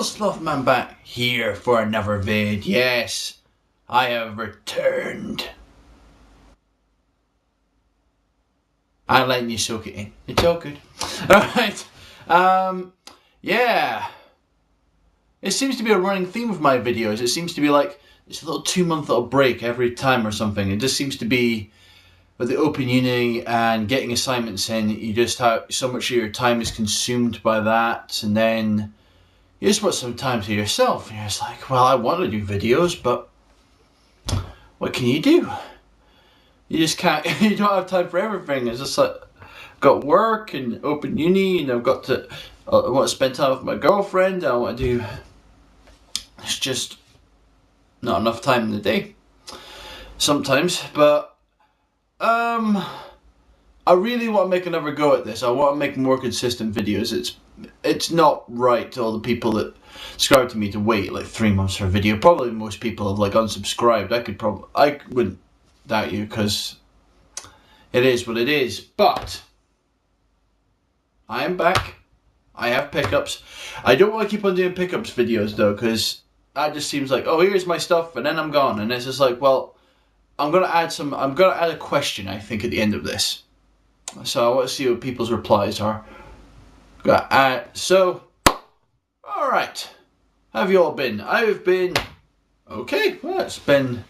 Slothman back here for another vid. Yes, I have returned. I'm letting you soak it in. It's all good. Alright. Yeah. It seems to be a running theme of my videos. It seems to be like it's a little 2-month little break every time or something. It just seems to be with the Open Uni and getting assignments in, you just have so much of your time is consumed by that, and then you just want some time to yourself. And you're just like, well, I want to do videos, but what can you do? You just can't. You don't have time for everything. It's just like, got work and Open Uni, and I've got to. I want to spend time with my girlfriend. I want to do. It's just not enough time in the day. Sometimes, but I really want to make another go at this. I want to make more consistent videos. It's not right to all the people that subscribe to me to wait like 3 months for a video. Probably most people have like unsubscribed. I wouldn't doubt you, because it is what it is. But I am back. I have pickups. I don't want to keep on doing pickups videos though, because that just seems like, oh, here's my stuff and then I'm gone. And it's just like, well, I'm gonna add a question, I think, at the end of this. So I want to see what people's replies are. So, alright. How have you all been? I've been okay. Well, it's been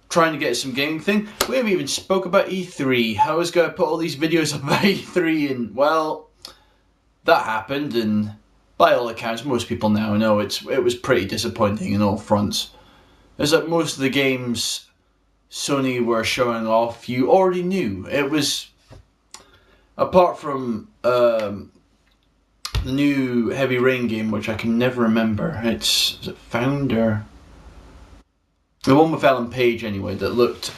trying to get some gaming thing. We haven't even spoke about E3. I was going to put all these videos about E3, and well, that happened, and by all accounts, most people now know it was pretty disappointing in all fronts. It's like most of the games Sony were showing off, you already knew. It was, apart from the new Heavy Rain game, which I can never remember. Is it Founder? The one with Ellen Page, anyway, that looked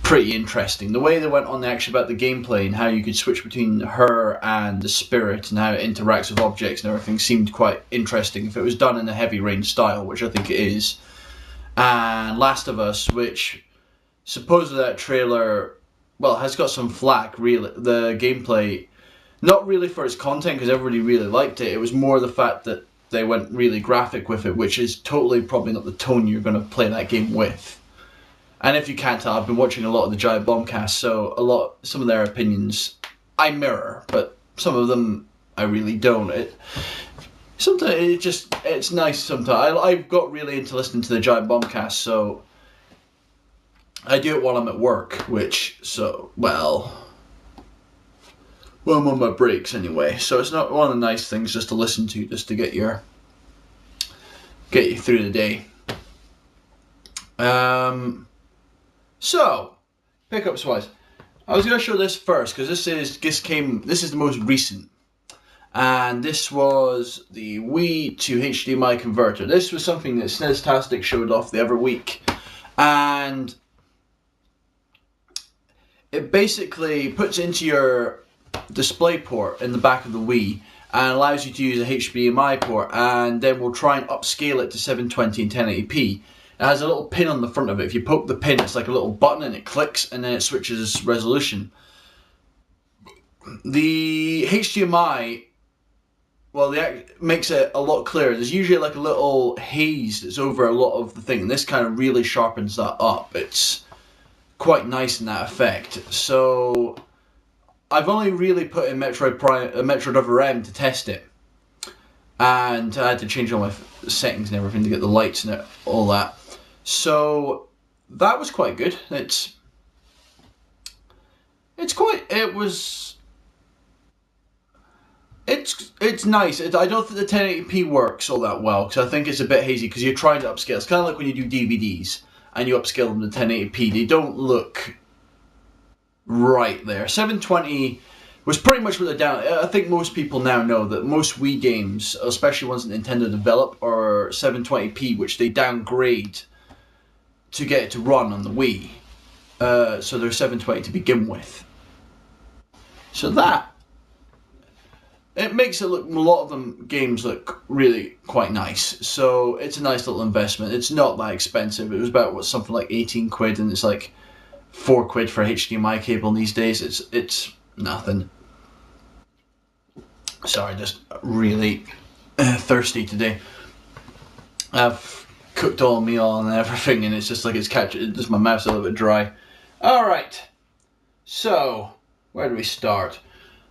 pretty interesting. The way they went on actually about the gameplay and how you could switch between her and the spirit and how it interacts with objects and everything seemed quite interesting if it was done in a Heavy Rain style, which I think it is. And Last of Us, which supposedly that trailer, well, has got some flack, really. The gameplay, not really for its content, because everybody really liked it. It was more the fact that they went really graphic with it, which is totally probably not the tone you're going to play that game with. And if you can't tell, I've been watching a lot of the Giant Bombcast, so some of their opinions I mirror, but some of them I really don't. Sometimes it's nice sometimes. I've got really into listening to the Giant Bombcast, so I do it while I'm at work, well, I'm on my breaks anyway, so it's not one of the nice things just to listen to, just to get you through the day. So, pickups wise, I was going to show this first, because this is the most recent. And this was the Wii to HDMI converter. This was something that Sneztastic showed off the other week. And it basically puts into your DisplayPort in the back of the Wii and allows you to use a HDMI port, and then we'll try and upscale it to 720 and 1080p. It has a little pin on the front of it. If you poke the pin, it's like a little button and it clicks and then it switches resolution. The HDMI, well, that makes it a lot clearer. There's usually like a little haze that's over a lot of the thing, and this kind of really sharpens that up. It's quite nice in that effect. So I've only really put in Metroid Other M to test it, and I had to change all my settings and everything to get the lights and all that. So that was quite good. It's nice. I don't think the 1080p works all that well, because I think it's a bit hazy because you're trying to upscale. It's kind of like when you do DVDs and you upscale them to 1080p. They don't look right there. 720 was pretty much what they're down. I think most people now know that most Wii games, especially ones that Nintendo develop, are 720p, which they downgrade to get it to run on the Wii. So they're 720 to begin with. So that, it makes it look, a lot of them games look really quite nice. So it's a nice little investment. It's not that expensive. It was about something like 18 quid, and it's like 4 quid for a HDMI cable these days. It's nothing. Sorry, just really thirsty today. I've cooked all meal and everything, and it's just like just my mouth's a little bit dry. Alright, so where do we start?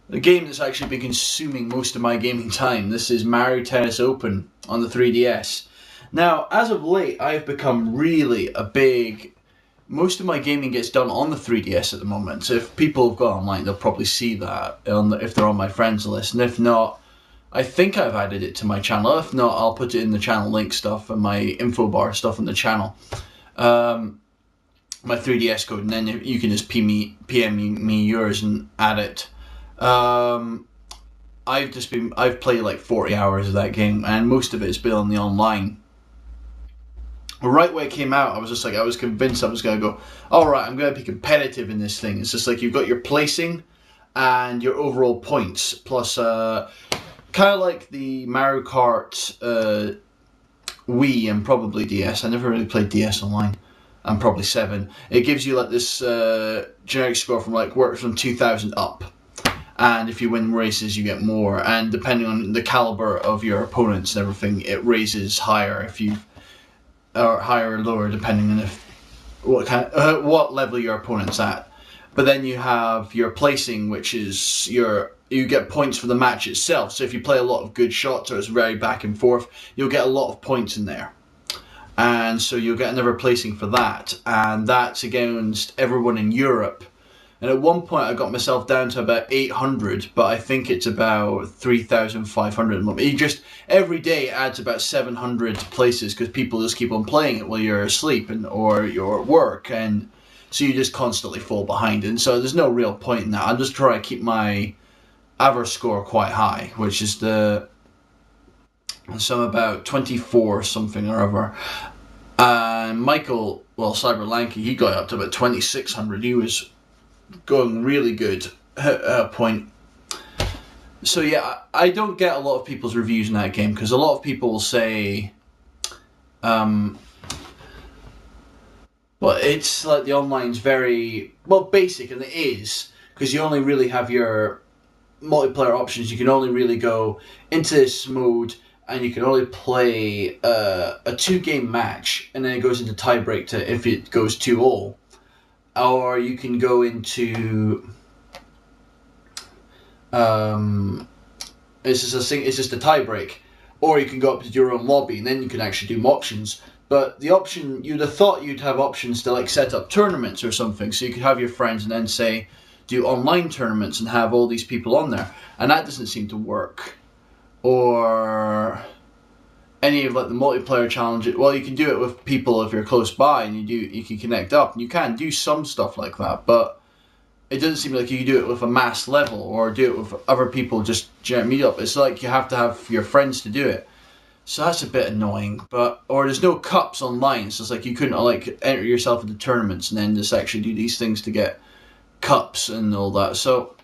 The game that's actually been consuming most of my gaming time. This is Mario Tennis Open on the 3DS. Now, as of late, I've become really a big... Most of my gaming gets done on the 3DS at the moment, so if people have gone online, they'll probably see that if they're on my friends list, and if not, I think I've added it to my channel. If not, I'll put it in the channel link stuff and my info bar stuff on the channel. My 3DS code, and then you can just PM me yours and add it. I've played like 40 hours of that game, and most of it has been on the online. Right when it came out, I was convinced I was going to go, alright, I'm going to be competitive in this thing. It's just like you've got your placing and your overall points, plus kind of like the Mario Kart Wii and probably DS. I never really played DS online. And probably 7. It gives you like this generic score from works from 2000 up. And if you win races, you get more. And depending on the caliber of your opponents and everything, it raises higher or higher or lower depending on what level your opponent's at. But then you have your placing, which is you get points for the match itself. So if you play a lot of good shots or it's very back and forth, you'll get a lot of points in there. And so you'll get another placing for that. And that's against everyone in Europe. And at one point I got myself down to about 800, but I think it's about 3,500. Every day adds about 700 places because people just keep on playing it while you're asleep or you're at work. And so you just constantly fall behind. And so there's no real point in that. I'm just trying to keep my average score quite high, which is so I'm about 24 something or other. And Michael, Cyberlanky, he got up to about 2,600. He was going really good at a point. So yeah, I don't get a lot of people's reviews in that game because a lot of people will say, it's like the online's very basic, and it is because you only really have your multiplayer options. You can only really go into this mode, and you can only play a 2-game match, and then it goes into tiebreak if it goes 2-all. Or you can go into it's just a tiebreak, or you can go up to your own lobby, and then you can actually do options. But the option, you'd have thought you'd have options to set up tournaments or something, so you could have your friends and then say do online tournaments and have all these people on there, and that doesn't seem to work. Or any of the multiplayer challenges. Well, you can do it with people if you're close by, and you can connect up, and you can do some stuff like that. But it doesn't seem like you can do it with a mass level or do it with other people just meet up. It's like you have to have your friends to do it. So that's a bit annoying. Or there's no cups online, so it's like you couldn't enter yourself into tournaments and then just actually do these things to get cups and all that. So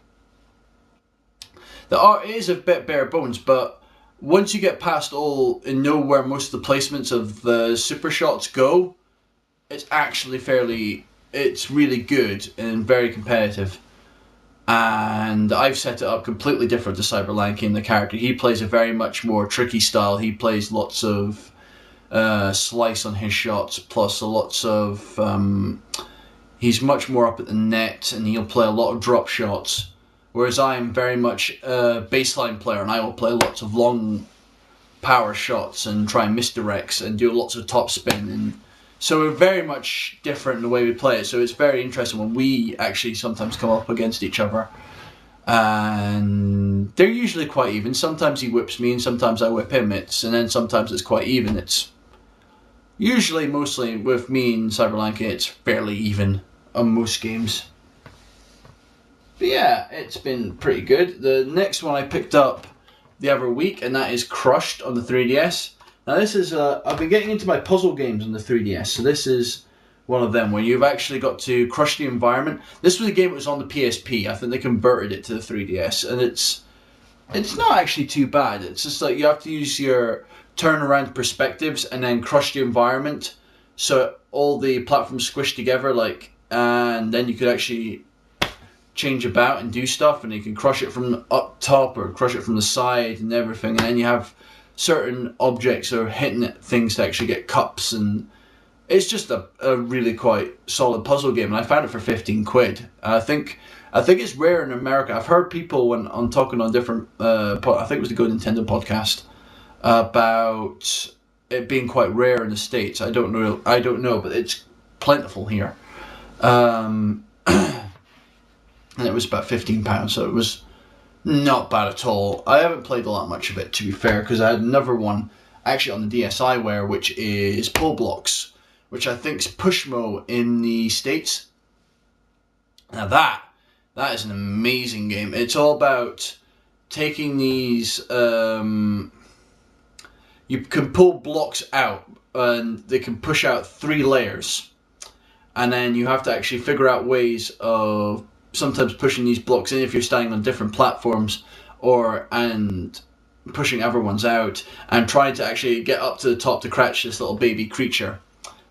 the art is a bit bare bones, but once you get past and know where most of the placements of the super shots go, it's actually it's really good and very competitive. And I've set it up completely different to Cyberlanky in the character. He plays a very much more tricky style. He plays lots of slice on his shots, plus lots of... he's much more up at the net, and he'll play a lot of drop shots. Whereas I'm very much a baseline player, and I will play lots of long power shots and try and misdirects and do lots of top spin. And so we're very much different in the way we play it. So it's very interesting when we actually sometimes come up against each other. And they're usually quite even. Sometimes he whips me and sometimes I whip him. And then sometimes it's quite even. It's usually, mostly with me and Cyberlanky, it's fairly even on most games. But yeah, it's been pretty good. The next one I picked up the other week, and that is Crushed on the 3DS. Now this is, I've been getting into my puzzle games on the 3DS, so this is one of them where you've actually got to crush the environment. This was a game that was on the PSP. I think they converted it to the 3DS, and it's not actually too bad. It's just like you have to use your turnaround perspectives and then crush the environment, so all the platforms squish together, and then you could actually change about and do stuff, and you can crush it from up top or crush it from the side and everything, and then you have certain objects are hitting things to actually get cups, and it's just a really quite solid puzzle game. And I found it for 15 quid. I think it's rare in America. I've heard people when I'm talking on different, I think it was the Go Nintendo podcast, about it being quite rare in the States. I don't know, but it's plentiful here. And it was about £15, so it was not bad at all. I haven't played a lot much of it, to be fair, because I had another one actually on the DSiWare, which is Pull Blocks, which I think is Pushmo in the States. Now that is an amazing game. It's all about taking these, you can pull blocks out and they can push out 3 layers. And then you have to actually figure out ways of sometimes pushing these blocks in if you're standing on different platforms, and pushing other ones out and trying to actually get up to the top to catch this little baby creature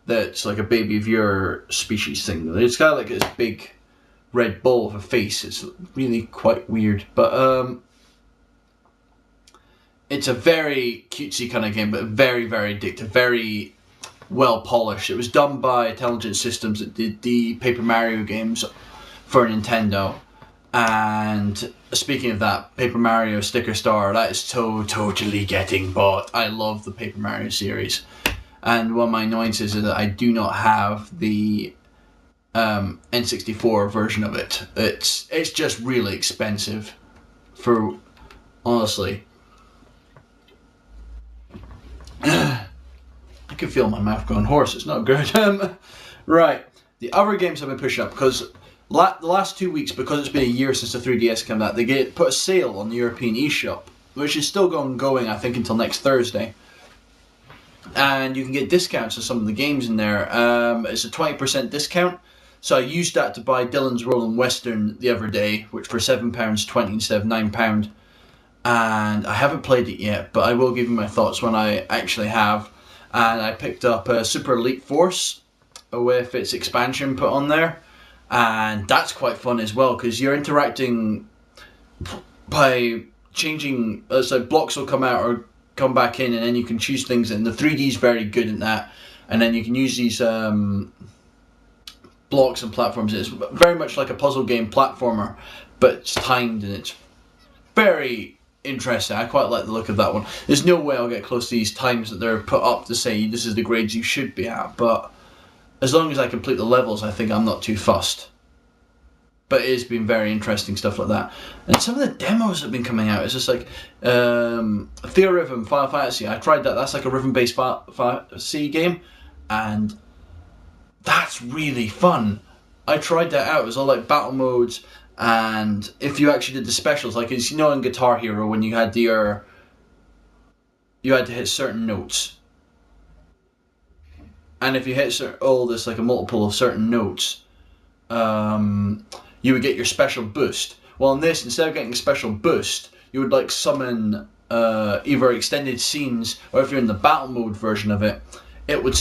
that's like a baby of your species thing. It's got like this big red ball of a face. It's really quite weird, but it's a very cutesy kind of game, but very, very addictive, very well polished. It was done by Intelligent Systems that did the Paper Mario games for Nintendo. And speaking of that, Paper Mario Sticker Star, that is totally getting bought. I love the Paper Mario series. And one of my annoyances is that I do not have the N64 version of it. It's just really expensive, for honestly. I can feel my mouth going hoarse. It's not good. Right, the other games I've been pushing up, because the last 2 weeks, because it's been a year since the 3DS came out, they put a sale on the European eShop, which is still going I think until next Thursday. And you can get discounts on some of the games in there. It's a 20% discount. So I used that to buy Dylan's Rolling Western the other day, which for £7.20 instead of £9. And I haven't played it yet, but I will give you my thoughts when I actually have. And I picked up Super Elite Force with its expansion put on there. And that's quite fun as well, because you're interacting by changing, so blocks will come out or come back in, and then you can choose things, and the 3D is very good at that. And then you can use these blocks and platforms. It's very much like a puzzle game platformer, but it's timed, and it's very interesting. I quite like the look of that one. There's no way I'll get close to these times that they're put up to say this is the grades you should be at, but as long as I complete the levels, I think I'm not too fussed. But it has been very interesting stuff like that. And some of the demos that have been coming out, it's just like Theorhythm Final Fantasy. I tried that. That's like a rhythm-based fantasy game, and that's really fun. I tried that out. It was all like battle modes, and if you actually did the specials, like as you know in Guitar Hero when you had you had to hit certain notes. And if you hit this like a multiple of certain notes, you would get your special boost. Well, in this, instead of getting a special boost, you would like summon either extended scenes, or if you're in the battle mode version of it, it would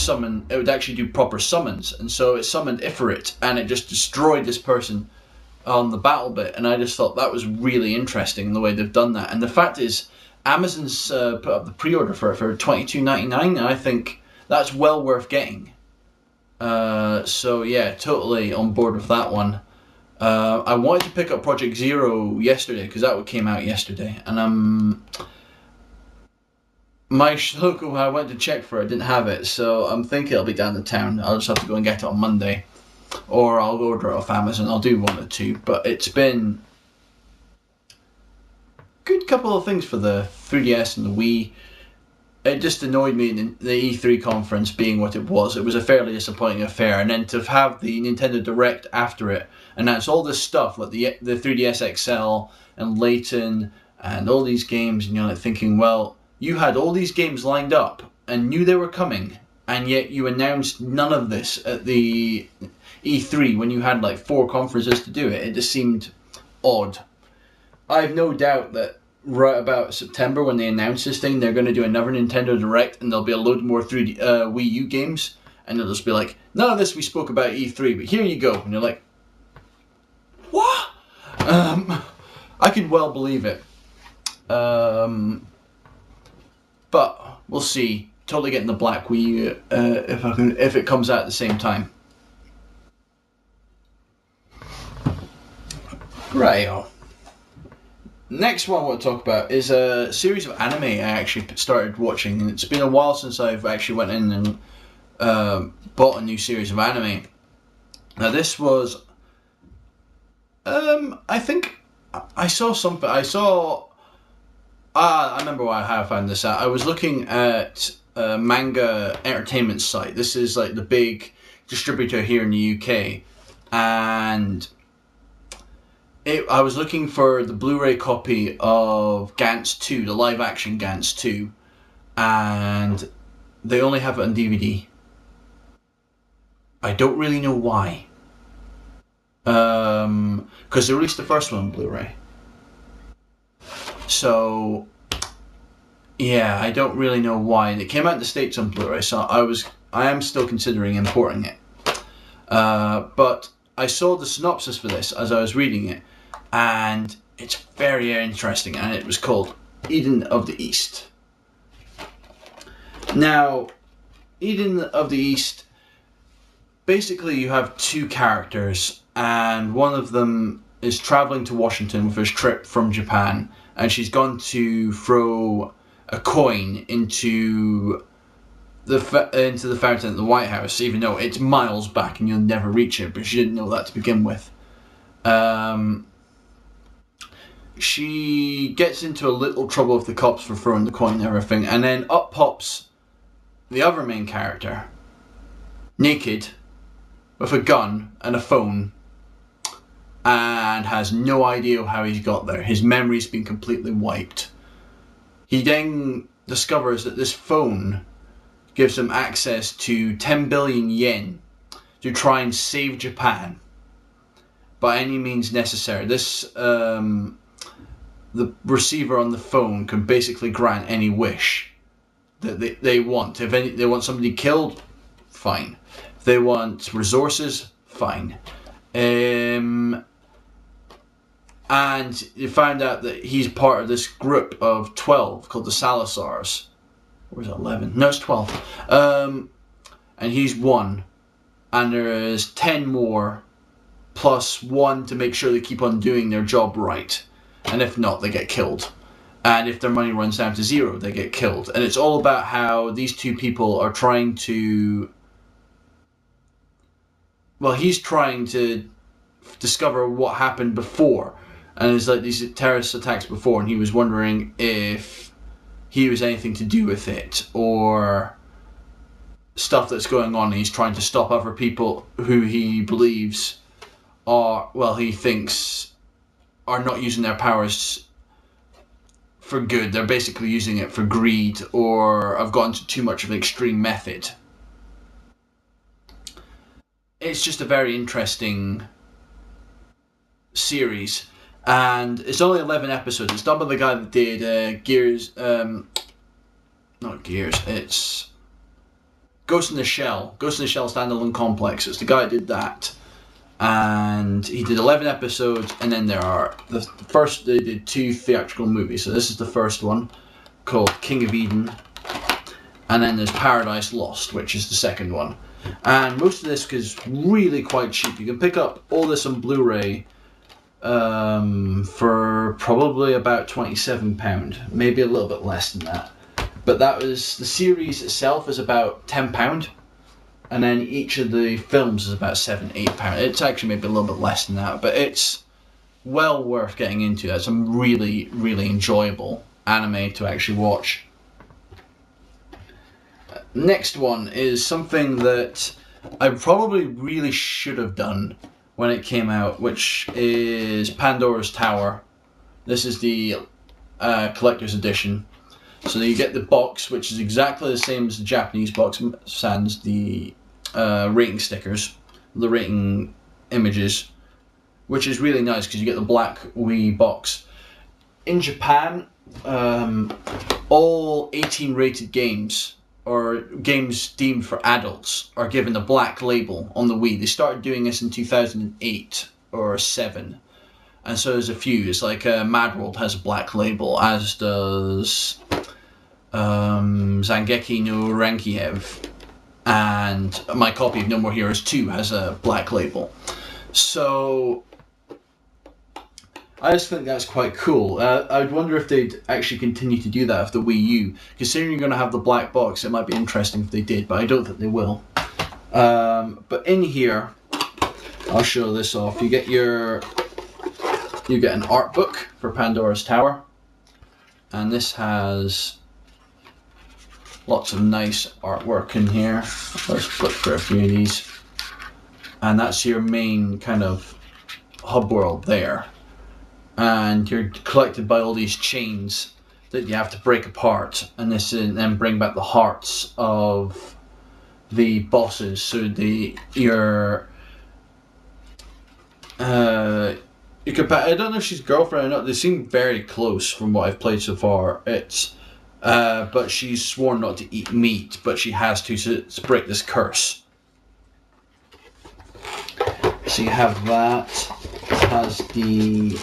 actually do proper summons. And so it summoned Ifrit, and it just destroyed this person on the battle bit. And I just thought that was really interesting, the way they've done that. And the fact is, Amazon's put up the pre-order for it for $22.99, and I think that's well worth getting. So yeah, totally on board with that one. I wanted to pick up Project Zero yesterday, because that came out yesterday, and my local, when I went to check for it, didn't have it, so I'm thinking I'll be down the town. I'll just have to go and get it on Monday, or I'll order it off Amazon. I'll do one or two, but it's been a good couple of things for the 3DS and the Wii. It just annoyed me, the E3 conference being what it was. It was a fairly disappointing affair, and then to have the Nintendo Direct after it, and that's all this stuff like the 3DS XL and Layton and all these games, and you're like thinking, well, you had all these games lined up and knew they were coming, and yet you announced none of this at the E3 when you had like 4 conferences to do it. It just seemed odd. I have no doubt that right about September, when they announce this thing, they're going to do another Nintendo Direct, and there'll be a load more 3D Wii U games, and it'll just be like, none of this we spoke about at E3, but here you go. And you're like, what? I could well believe it. but we'll see. Totally getting the Black Wii if it comes out at the same time. Right. Next one I want to talk about is a series of anime I actually started watching, and it's been a while since I've actually went in and bought a new series of anime. Now this was, I think I saw something. I remember how I found this out. I was looking at a manga entertainment site. This is like the big distributor here in the UK, and I was looking for the Blu-ray copy of Gantz 2, the live-action Gantz 2, and they only have it on DVD. I don't really know why. Because they released the first one on Blu-ray. So, yeah, I don't really know why. And it came out in the States on Blu-ray, so I am still considering importing it. But I saw the synopsis for this as I was reading it, and it's very interesting, and it was called Eden of the East. Now, Eden of the East, basically you have two characters, and one of them is traveling to Washington with his trip from Japan, and she's gone to throw a coin into the fountain at the White House, even though it's miles back and you'll never reach it, but she didn't know that to begin with. She gets into a little trouble with the cops for throwing the coin and everything, and then up pops the other main character, naked, with a gun and a phone, and has no idea how he's got there. His memory's been completely wiped. He then discovers that this phone gives him access to 10 billion yen to try and save Japan by any means necessary. The receiver on the phone can basically grant any wish that they want. If they want somebody killed, fine. If they want resources, fine. And you find out that he's part of this group of 12 called the Salazars. Or is it 11? No, it's 12. And he's one. And there is 10 more plus one to make sure they keep on doing their job right. And if not, they get killed. And if their money runs down to zero, they get killed. And it's all about how these two people are trying to... Well, he's trying to discover what happened before. And there's like these terrorist attacks before, and he was wondering if he was anything to do with it, or stuff that's going on. And he's trying to stop other people who he believes are, well, he thinks are not using their powers for good. They're basically using it for greed, or have gone to too much of an extreme method. It's just a very interesting series, and it's only 11 episodes. It's done by the guy that did Gears, not Gears, it's Ghost in the Shell Standalone Complex. It's the guy that did that. And he did 11 episodes, and then they did 2 theatrical movies. So this is the first one, called King of Eden, and then there's Paradise Lost, which is the second one. And most of this is really quite cheap. You can pick up all this on Blu-ray for probably about £27, maybe a little bit less than that. But the series itself is about £10. And then each of the films is about £7-8. It's actually maybe a little bit less than that, but it's well worth getting into. That's some really, really enjoyable anime to actually watch. Next one is something that I probably really should have done when it came out, which is Pandora's Tower. This is the collector's edition. So you get the box, which is exactly the same as the Japanese box, sans the rating stickers, the rating images, which is really nice because you get the Black Wii box. In Japan, all 18 rated games, or games deemed for adults, are given a black label on the Wii. They started doing this in 2008 or 7. And so there's a few. It's like Mad World has a black label, as does Zangeki no Rankiev, and my copy of No More Heroes 2 has a black label. So I just think that's quite cool. I'd wonder if they'd actually continue to do that with the Wii U. Considering you're going to have the black box, it might be interesting if they did, but I don't think they will. But in here, I'll show this off. You get an art book for Pandora's Tower, and this has lots of nice artwork in here. Let's flip through a few of these, and that's your main kind of hub world there. And you're collected by all these chains that you have to break apart, and then bring back the hearts of the bosses. So I don't know if she's girlfriend or not. They seem very close from what I've played so far. But she's sworn not to eat meat, but she has to break this curse. So you have that. It has the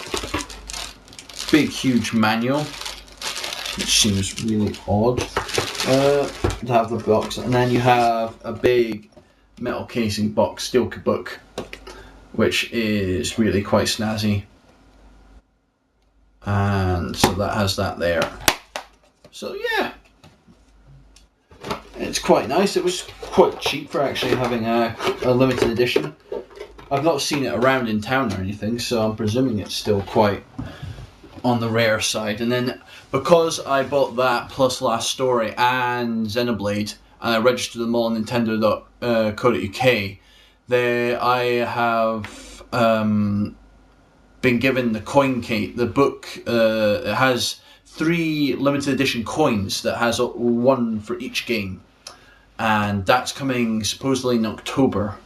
big, huge manual, which seems really odd to have the box. And then you have a big metal casing box, steelbook, which is really quite snazzy. And so that has that there. So yeah, it's quite nice. It was quite cheap for actually having a limited edition. I've not seen it around in town or anything, so I'm presuming it's still quite on the rare side. And then because I bought that plus Last Story and Xenoblade, and I registered them all on Nintendo.co.uk, I have been given the coin case. The book it has 3 limited edition coins that has one for each game, and that's coming supposedly in October,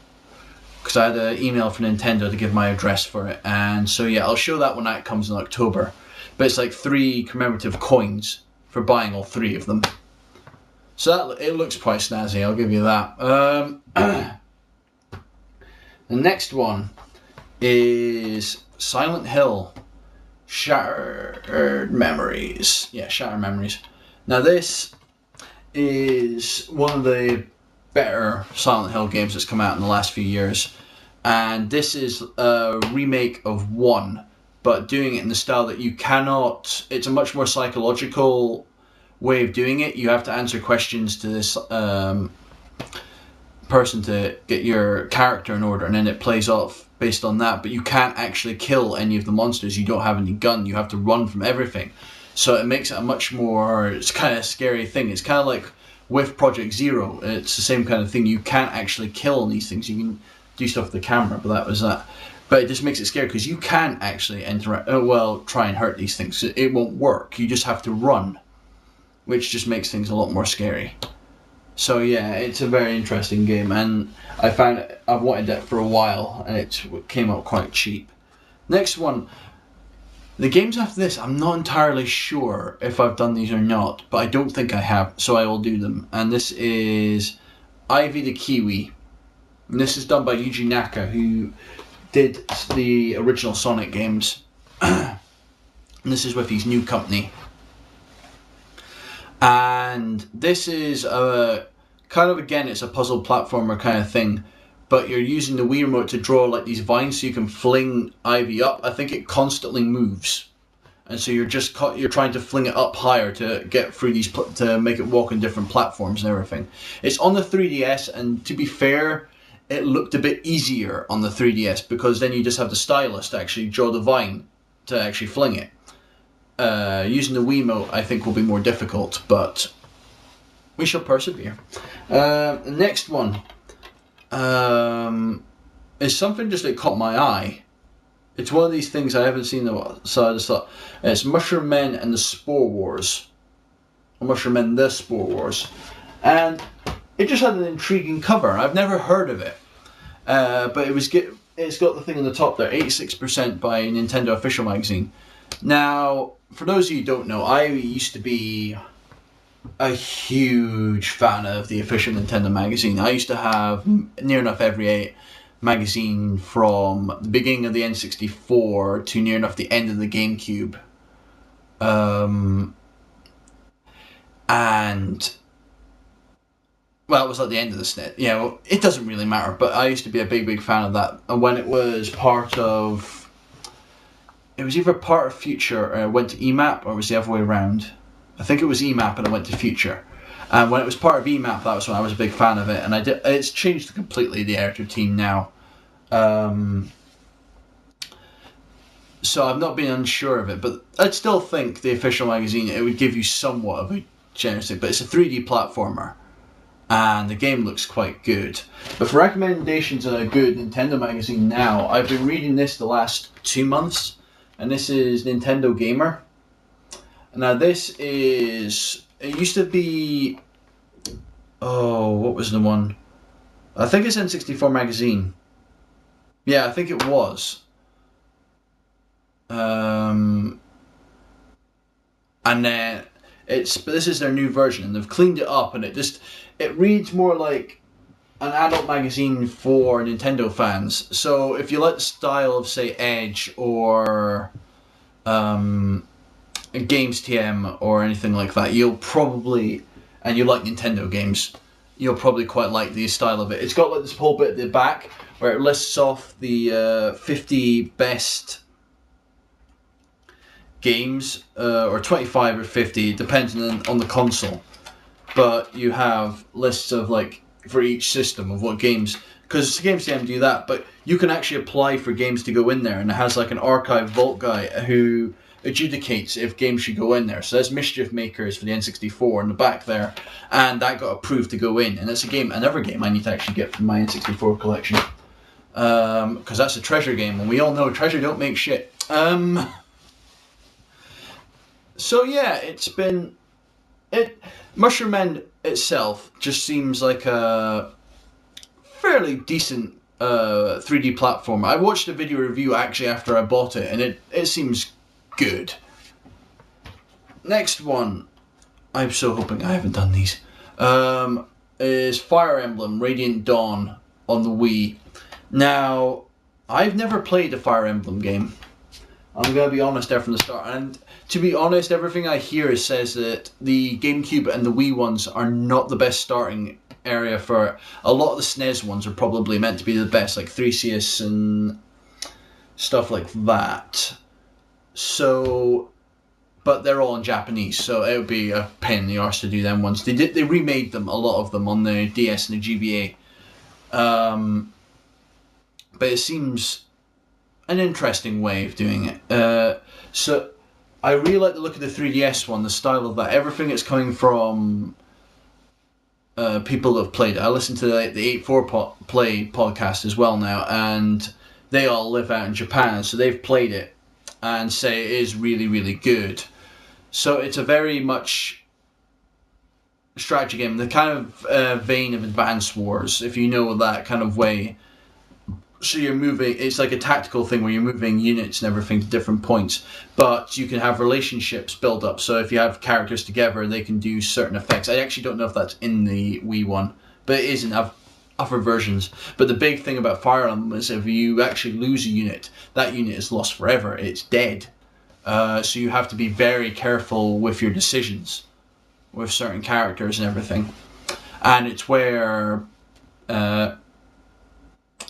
because I had an email from Nintendo to give my address for it. And so yeah, I'll show that when that comes in October. But it's like 3 commemorative coins for buying all 3 of them. So it looks quite snazzy, I'll give you that. The next one is Silent Hill Shattered Memories. Yeah, Shattered Memories. Now this is one of the better Silent Hill games that's come out in the last few years. And this is a remake of 1, but doing it in the style that you cannot... It's a much more psychological way of doing it. You have to answer questions to this person to get your character in order, and then it plays off based on that. But you can't actually kill any of the monsters. You don't have any gun. You have to run from everything. So it makes it a much more... It's kind of scary thing. It's kind of like with Project Zero. It's the same kind of thing. You can't actually kill these things. You can do stuff with the camera, but that was that. But it just makes it scary because you can't actually try and hurt these things. It won't work. You just have to run, which just makes things a lot more scary. So yeah, it's a very interesting game, and I've wanted it for a while, and it came out quite cheap. Next one, the games after this, I'm not entirely sure if I've done these or not, but I don't think I have, so I will do them. And this is Ivy the Kiwi. And this is done by Yuji Naka, who did the original Sonic games. And this is with his new company. And this is a kind of, again, it's a puzzle platformer kind of thing, but you're using the Wii remote to draw like these vines so you can fling Ivy up. I think it constantly moves, and so you're trying to fling it up higher to get through these to make it walk on different platforms and everything. It's on the 3DS, and to be fair, it looked a bit easier on the 3DS because then you just have the stylus to actually draw the vine to actually fling it. Using the Wiimote, I think, will be more difficult, but we shall persevere. The next one is something just that caught my eye. It's one of these things I haven't seen, so I just thought, it's Mushroom Men and the Spore Wars. Or Mushroom Men the Spore Wars. And it just had an intriguing cover. I've never heard of it. But it's got the thing on the top there, 86% by Nintendo Official Magazine. Now, for those of you who don't know, I used to be a huge fan of the official Nintendo magazine. I used to have near enough every magazine from the beginning of the N64 to near enough the end of the GameCube. And well, it was at the end of the SNES. Yeah, well, it doesn't really matter, but I used to be a big fan of that. And when it was part of, it was either part of Future or went to EMAP, or it was the other way around. I think it was EMAP and I went to Future. And when it was part of EMAP, that was when I was a big fan of it. And it's changed completely, the editor team now. So I've not been unsure of it, but I'd still think the official magazine, it would give you somewhat of a generous thing, but it's a 3D platformer, and the game looks quite good. But for recommendations on a good Nintendo magazine now, I've been reading this the last 2 months, and this is Nintendo Gamer. Now this is, it used to be, oh, what was the one? I think it's N64 magazine. Yeah, I think it was. And then this is their new version, and they've cleaned it up, and it reads more like an adult magazine for Nintendo fans. So if you like the style of, say, Edge or Games TM or anything like that, you'll probably, and you like Nintendo games, you'll probably quite like the style of it. It's got like this whole bit at the back where it lists off the 50 best games, or 25 or 50, depending on the console. But you have lists of, like, for each system of what games, because Games TM do that, but you can actually apply for games to go in there, and it has like an archive vault guy who adjudicates if games should go in there. So there's Mischief Makers for the N64 in the back there, and that got approved to go in, and it's another game I need to actually get from my N64 collection, because that's a Treasure game, and we all know Treasure don't make shit. So yeah, Mushroom Men itself just seems like a fairly decent 3D platformer. I watched a video review actually after I bought it, and it seems good. Next one, I'm so hoping I haven't done these, is Fire Emblem Radiant Dawn on the Wii. Now, I've never played a Fire Emblem game. I'm going to be honest there from the start, and to be honest, everything I hear says that the GameCube and the Wii ones are not the best starting area for it. A lot of the SNES ones are probably meant to be the best, like 3CS and stuff like that. So, but they're all in Japanese, so it would be a pain in the arse to do them ones. They remade them, a lot of them, on the DS and the GBA. But it seems an interesting way of doing it. So I really like the look of the 3DS one, the style of that. Everything that's coming from people that have played it. I listen to the 8-4 Play podcast as well now, and they all live out in Japan, so they've played it and say it is really, really good. So it's a very much strategy game, the kind of vein of Advance Wars, if you know that kind of way. So you're moving, it's like a tactical thing where you're moving units and everything to different points, but you can have relationships build up. So if you have characters together, they can do certain effects. I actually don't know if that's in the Wii one, but it is in other versions. But the big thing about Fire Emblem is if you actually lose a unit, that unit is lost forever. It's dead. So you have to be very careful with your decisions with certain characters and everything. And it's where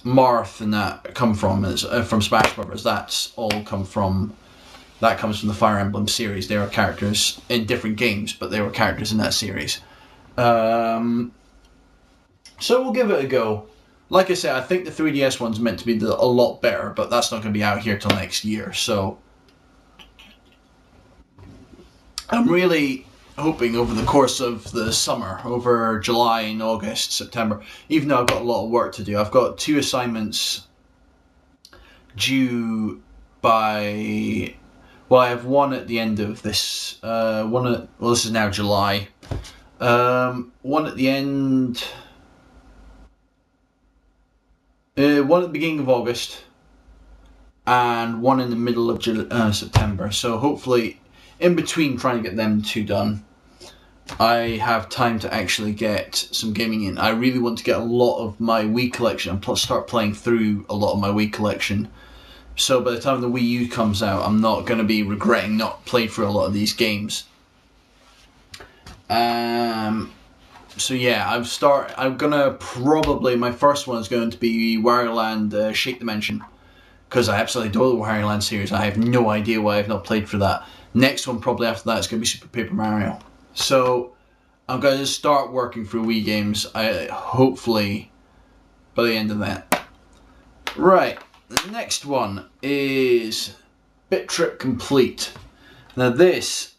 Marth and that come from, from Smash Brothers. That comes from the Fire Emblem series. They are characters in different games, but they were characters in that series. So we'll give it a go. Like I said, I think the 3DS one's meant to be a lot better, but that's not going to be out here till next year. So I'm really hoping over the course of the summer, over July and August, September, even though I've got a lot of work to do, I've got 2 assignments due by, well, I have one at the end of this, this is now July, one at the end, one at the beginning of August, and one in the middle of September. So hopefully, in between trying to get them 2 done, I have time to actually get some gaming in. I really want to get a lot of my Wii collection and start playing through a lot of my Wii collection. So by the time the Wii U comes out, I'm not going to be regretting not playing through a lot of these games. So yeah, I'm gonna probably, my first one is going to be Wario Land Shake Dimension, because I absolutely adore the Wario Land series. I have no idea why I've not played for that. Next one probably after that is going to be Super Paper Mario. So I'm going to start working through Wii games, hopefully by the end of that. Right, the next one is Bit Trip Complete. Now this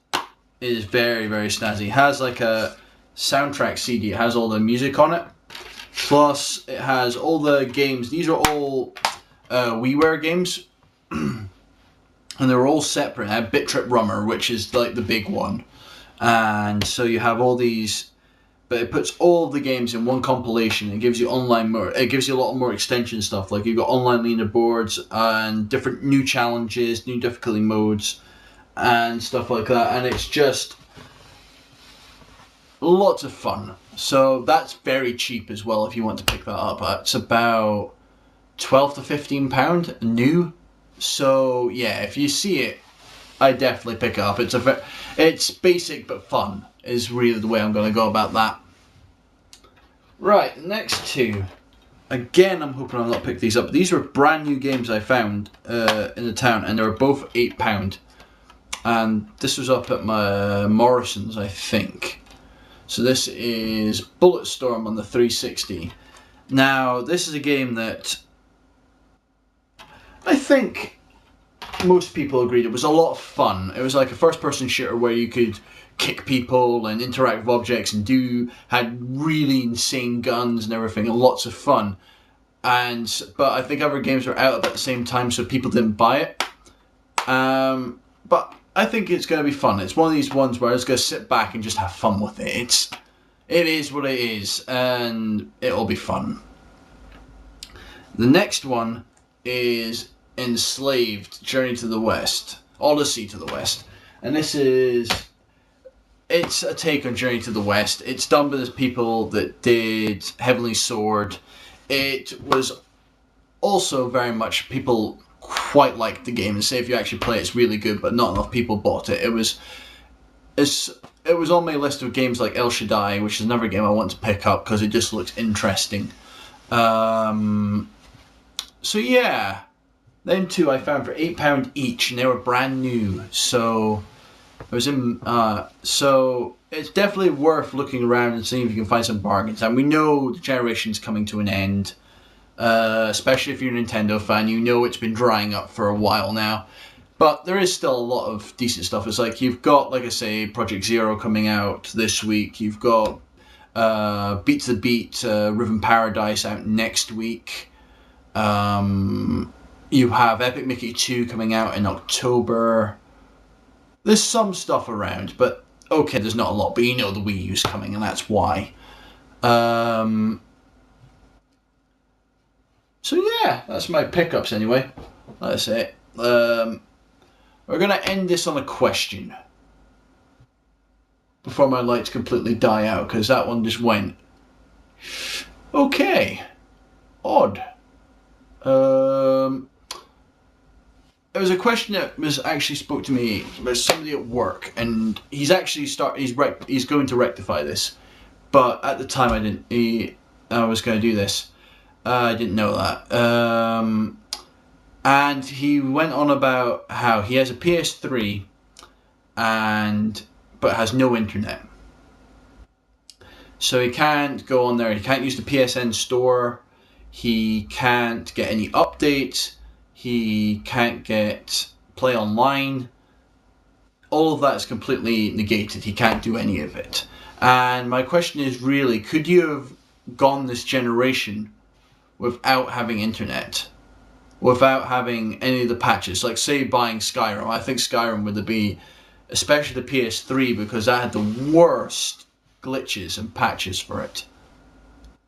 is very, very snazzy. It has like a soundtrack CD. It has all the music on it. Plus, it has all the games. These are all WiiWare games. And they're all separate. I have Bit Trip Rummer, which is like the big one. And so you have all these, but it puts all of the games in one compilation. It gives you online more. It gives you a lot more extension stuff. Like you've got online leaderboards and different new challenges, new difficulty modes, and stuff like that. And it's just lots of fun. So that's very cheap as well if you want to pick that up. It's about £12 to £15 new. So yeah, if you see it, I definitely pick it up. It's basic but fun is really the way I'm going to go about that. Right, next two. Again, I'm hoping I'll not pick these up. These were brand new games I found in the town, and they were both £8. And this was up at my Morrison's, I think. So this is Bulletstorm on the 360. Now, this is a game that I think most people agreed it was a lot of fun. It was like a first-person shooter where you could kick people and interact with objects and had really insane guns and everything, and lots of fun. But I think other games were out at the same time, so people didn't buy it. But I think it's going to be fun. It's one of these ones where I just going to sit back and just have fun with it. It is what it is, and it'll be fun. The next one is Enslaved: Journey to the West, Odyssey to the West, and it's a take on Journey to the West. It's done by the people that did Heavenly Sword. It was also very much, people quite liked the game and say if you actually play it's really good, but not enough people bought it. It was on my list of games like El Shaddai, which is another game I want to pick up because it just looks interesting. So yeah, them two I found for £8 each, and they were brand new. So so it's definitely worth looking around and seeing if you can find some bargains. And we know the generation's coming to an end, especially if you're a Nintendo fan. You know it's been drying up for a while now, but there is still a lot of decent stuff. It's like you've got, like I say, Project Zero coming out this week. You've got Beat the Beat, Rhythm Paradise out next week. You have Epic Mickey 2 coming out in October. There's some stuff around, but okay, there's not a lot. But you know the Wii U's coming, and that's why. So yeah, that's my pickups anyway. That's it. We're going to end this on a question before my lights completely die out, because that one just went. Okay. Odd. It was a question that was actually spoke to me by somebody at work, and he's actually he's going to rectify this, but at the time I was going to do this. I didn't know that. And he went on about how he has a PS3 but has no internet. So he can't go on there, he can't use the PSN store, he can't get any updates, he can't play online. All of that is completely negated. He can't do any of it. And my question is really, could you have gone this generation without having internet? Without having any of the patches? Like say buying Skyrim. I think Skyrim would be, especially the PS3, because that had the worst glitches and patches for it.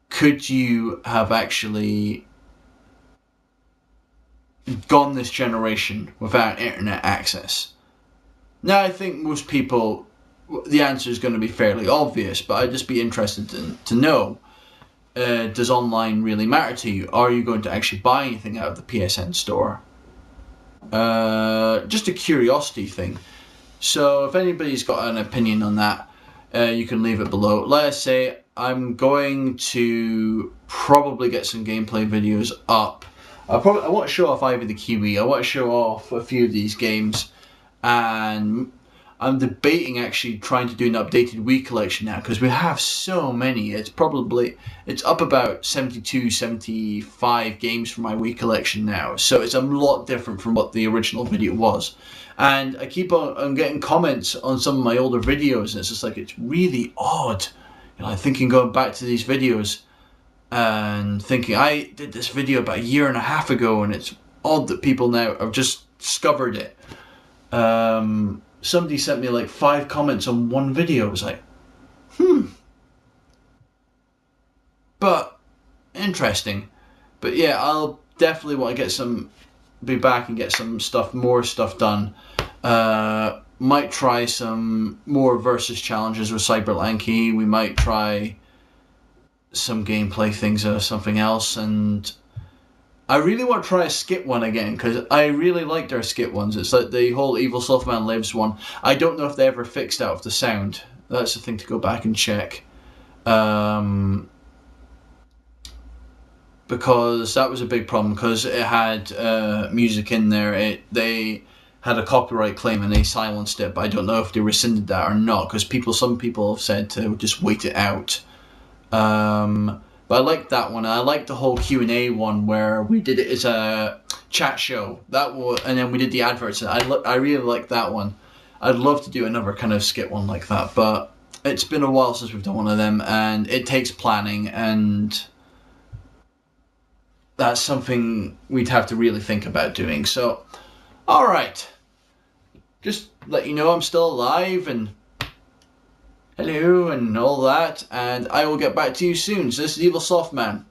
Could you have actually gone this generation without internet access? Now I think most people, the answer is going to be fairly obvious, but I'd just be interested to know, does online really matter to you? Are you going to actually buy anything out of the PSN store? Just a curiosity thing. So if anybody's got an opinion on that, you can leave it below. Like I say, I'm going to probably get some gameplay videos up. I want to show off Ivy the Kiwi. I want to show off a few of these games, and I'm debating actually trying to do an updated Wii collection now, because we have so many. It's up about 72, 75 games from my Wii collection now, so it's a lot different from what the original video was. And I keep on getting comments on some of my older videos, and it's just like, it's really odd. I'm thinking, going back to these videos and thinking, I did this video about a year and a half ago, and it's odd that people now have just discovered it. Somebody sent me like 5 comments on one video. It was like, But, interesting. But yeah, I'll definitely want to be back and get more stuff done. Might try some more versus challenges with Cyberlanky. We might try some gameplay things or something else, and I really want to try a skit one again, because I really liked our skit ones. It's like the whole Evil Softman Lives one. I don't know if they ever fixed out of the sound. That's the thing to go back and check. Because that was a big problem, because it had music in there. They had a copyright claim and they silenced it, but I don't know if they rescinded that or not, because some people have said to just wait it out. But I liked that one. I liked the whole Q&A one where we did it as a chat show. And then we did the adverts. I really liked that one. I'd love to do another kind of skit one like that, but it's been a while since we've done one of them, and it takes planning, and that's something we'd have to really think about doing. So, alright. Just let you know I'm still alive, and hello and all that, and I will get back to you soon. So this is Evil Softman.